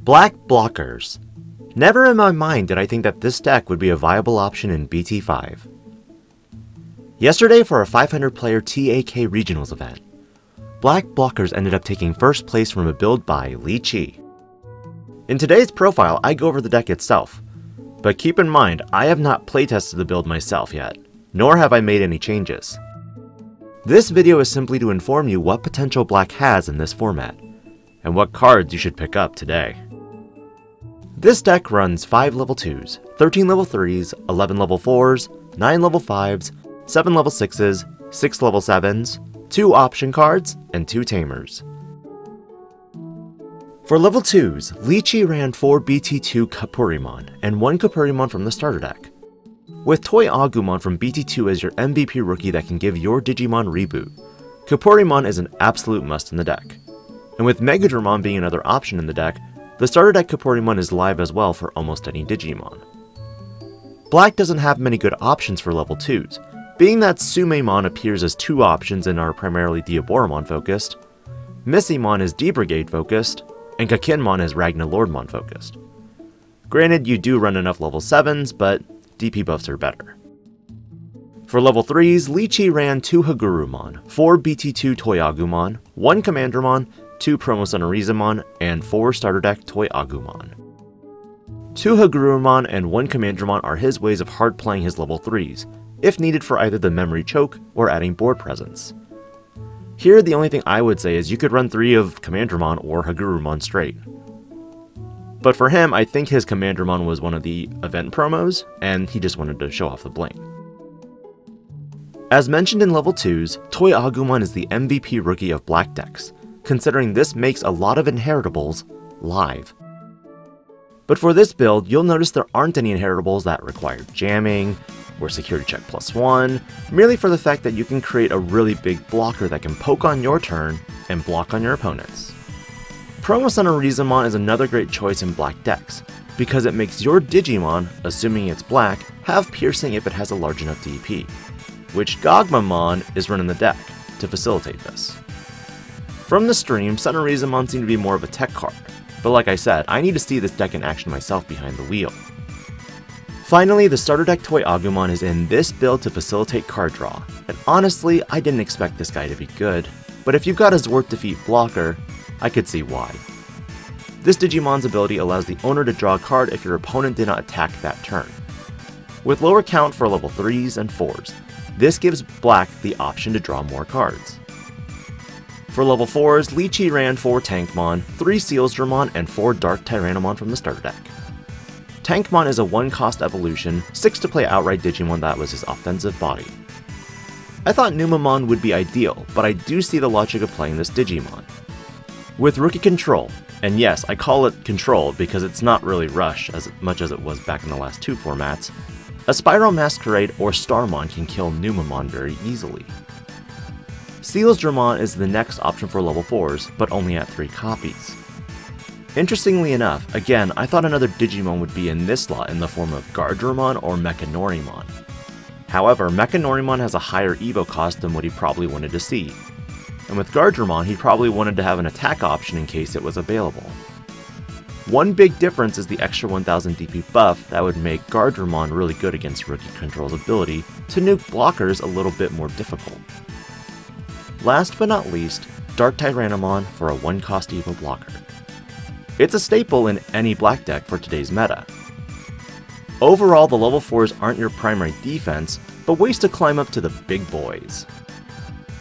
Black blockers. Never in my mind did I think that this deck would be a viable option in BT5. Yesterday for a 500 player TAK Regionals event, Black blockers ended up taking first place from a build by Li Chi. In today's profile, I go over the deck itself, but keep in mind I have not playtested the build myself yet, nor have I made any changes. This video is simply to inform you what potential Black has in this format, and what cards you should pick up today. This deck runs 5 level 2s, 13 level 3s, 11 level 4s, 9 level 5s, 7 level 6s, 6 level 7s, 2 option cards, and 2 tamers. For level 2s, Li Chi ran 4 BT2 Kapurimon and 1 Kapurimon from the starter deck, with Toy Agumon from BT2 as your MVP rookie that can give your Digimon reboot. Kapurimon is an absolute must in the deck, and with Megadramon being another option in the deck, the starter deck Kapurimon is live as well for almost any Digimon. Black doesn't have many good options for level 2s, being that Sumemon appears as 2 options and are primarily Diaboromon focused, Missymon is D-Brigade focused, and Kakinmon is Ragna Lordmon focused. Granted, you do run enough level 7s, but DP buffs are better. For level 3s, Li Chi ran 2 Hagurumon, 4 BT2 Toy Agumon, 1 Commandramon, 2 Promo Sunnerizamon, and 4 starter deck Toy Agumon. 2 Hagurumon and 1 Commandramon are his ways of hard playing his level 3s, if needed for either the memory choke or adding board presence. Here the only thing I would say is you could run 3 of Commandramon or Hagurumon straight. But for him, I think his Commandramon was one of the event promos, and he just wanted to show off the bling. As mentioned in level 2s, Toy Agumon is the MVP rookie of Black decks, considering this makes a lot of inheritables live. But for this build, you'll notice there aren't any inheritables that require jamming, or security check +1, merely for the fact that you can create a really big blocker that can poke on your turn and block on your opponents. Promo Sunnerizamon is another great choice in Black decks, because it makes your Digimon, assuming it's Black, have piercing if it has a large enough DP, which Gogmamon is running the deck to facilitate this. From the stream, Sunnerizamon seemed to be more of a tech card, but like I said, I need to see this deck in action myself behind the wheel. Finally, the starter deck Toy Agumon is in this build to facilitate card draw, and honestly, I didn't expect this guy to be good, but if you've got a Zwart defeat blocker, I could see why. This Digimon's ability allows the owner to draw a card if your opponent did not attack that turn. With lower count for level 3s and 4s, this gives Black the option to draw more cards. For level 4s, Li Chi ran 4 Tankmon, 3 Sealsdramon, and 4 Dark Tyrannomon from the starter deck. Tankmon is a 1-cost evolution, 6 to play outright Digimon that was his offensive body. I thought Numamon would be ideal, but I do see the logic of playing this Digimon. With rookie control, and yes, I call it control because it's not really Rush as much as it was back in the last 2 formats, a Spiral Masquerade or Starmon can kill Numamon very easily. Sealsdramon is the next option for level 4s, but only at 3 copies. Interestingly enough, again, I thought another Digimon would be in this slot in the form of Guardramon or Mechanorimon. However, Mechanorimon has a higher Evo cost than what he probably wanted to see, and with Guardramon he probably wanted to have an attack option in case it was available. One big difference is the extra 1000 DP buff that would make Guardramon really good against Rookie Control's ability to nuke blockers a little bit more difficult. Last but not least, Dark Tyrannomon for a 1-cost Evo blocker. It's a staple in any Black deck for today's meta. Overall, the level 4s aren't your primary defense, but ways to climb up to the big boys.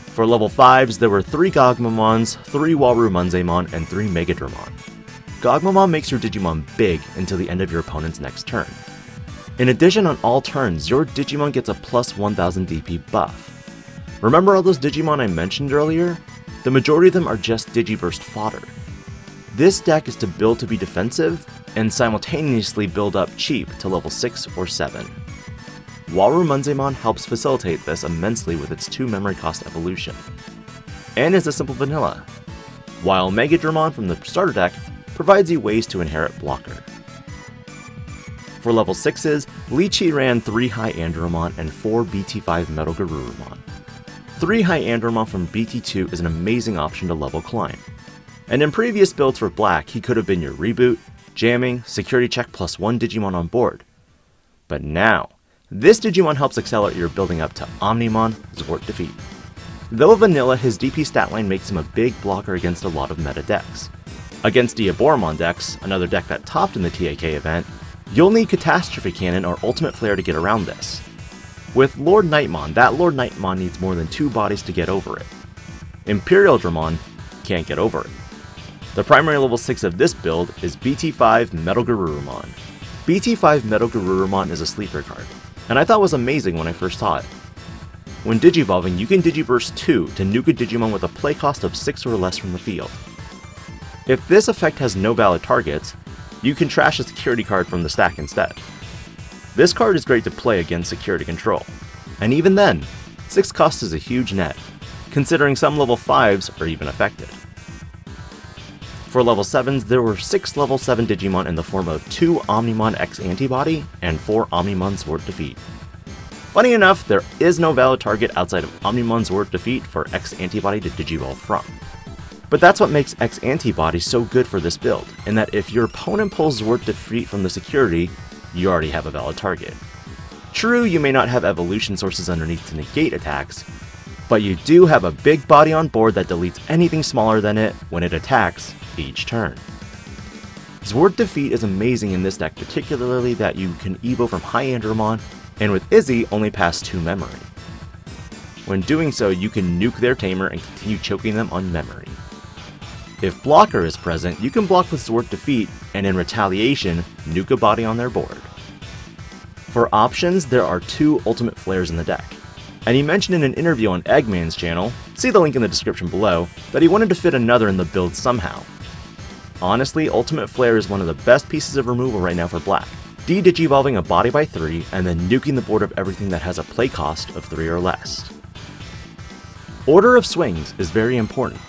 For level 5s, there were 3 Gogmamons, 3 Walrumanzemon, and 3 Megadramon. Gogmamon makes your Digimon big until the end of your opponent's next turn. In addition, on all turns, your Digimon gets a plus 1000 DP buff. Remember all those Digimon I mentioned earlier? The majority of them are just Digiburst fodder. This deck is to build to be defensive, and simultaneously build up cheap to level 6 or 7. Walrumanzemon helps facilitate this immensely with its 2 memory cost evolution, and is a simple vanilla, while Megadramon from the starter deck provides you ways to inherit blocker. For level 6s, Li Chi ran 3 High Andromon and 4 BT5 Metal Garurumon. 3 High Andromon from BT2 is an amazing option to level climb. and in previous builds for Black, he could have been your reboot, jamming, security check plus 1 Digimon on board. But now, this Digimon helps accelerate your building up to Omnimon Zwart Defeat. Though vanilla, his DP stat line makes him a big blocker against a lot of meta decks. Against Diaboromon decks, another deck that topped in the TAK event, you'll need Catastrophe Cannon or Ultimate Flare to get around this. With Lord Nightmon, that Lord Nightmon needs more than 2 bodies to get over it. Imperial Dramon can't get over it. The primary level 6 of this build is BT5 Metal Garurumon. BT5 Metal Garurumon is a sleeper card, and I thought was amazing when I first saw it. When Digivolving, you can Digiburst 2 to nuke a Digimon with a play cost of 6 or less from the field. If this effect has no valid targets, you can trash a security card from the stack instead. This card is great to play against security control, and even then, 6 cost is a huge net, considering some level 5s are even affected. For level 7s, there were 6 level 7 Digimon in the form of 2 Omnimon X Antibody and 4 Omnimon Zwart Defeat. Funny enough, there is no valid target outside of Omnimon Zwart Defeat for X Antibody to Digivolve from. But that's what makes X Antibody so good for this build, in that if your opponent pulls Zwart Defeat from the security, you already have a valid target. True, you may not have evolution sources underneath to negate attacks, but you do have a big body on board that deletes anything smaller than it when it attacks each turn. Zwart Defeat is amazing in this deck, particularly that you can Evo from High Andromon, and with Izzy only pass 2 memory. When doing so, you can nuke their tamer and continue choking them on memory. If Blocker is present, you can block with Zwart Defeat, and in retaliation, nuke a body on their board. For options, there are 2 Ultimate Flares in the deck, and he mentioned in an interview on Eggman's channel, see the link in the description below, that he wanted to fit another in the build somehow. Honestly, Ultimate Flare is one of the best pieces of removal right now for Black, de-digivolving a body by 3 and then nuking the board of everything that has a play cost of 3 or less. Order of swings is very important,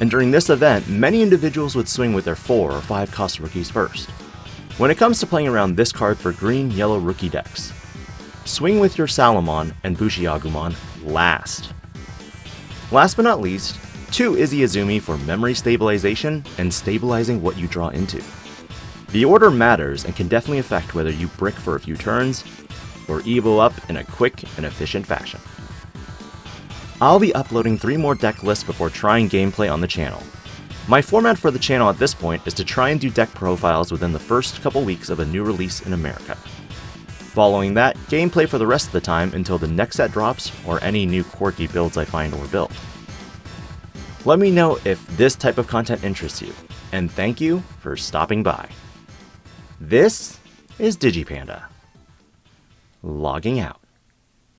and during this event, many individuals would swing with their 4 or 5 cost rookies first. When it comes to playing around this card for green-yellow rookie decks, swing with your Salamon and Bushiagumon last. Last but not least, 2 Izzy Izumi for memory stabilization and stabilizing what you draw into. The order matters and can definitely affect whether you brick for a few turns, or evo up in a quick and efficient fashion. I'll be uploading 3 more deck lists before trying gameplay on the channel. My format for the channel at this point is to try and do deck profiles within the first couple weeks of a new release in America. Following that, gameplay for the rest of the time until the next set drops or any new quirky builds I find or build. Let me know if this type of content interests you, and thank you for stopping by. This is DigiPanda, logging out.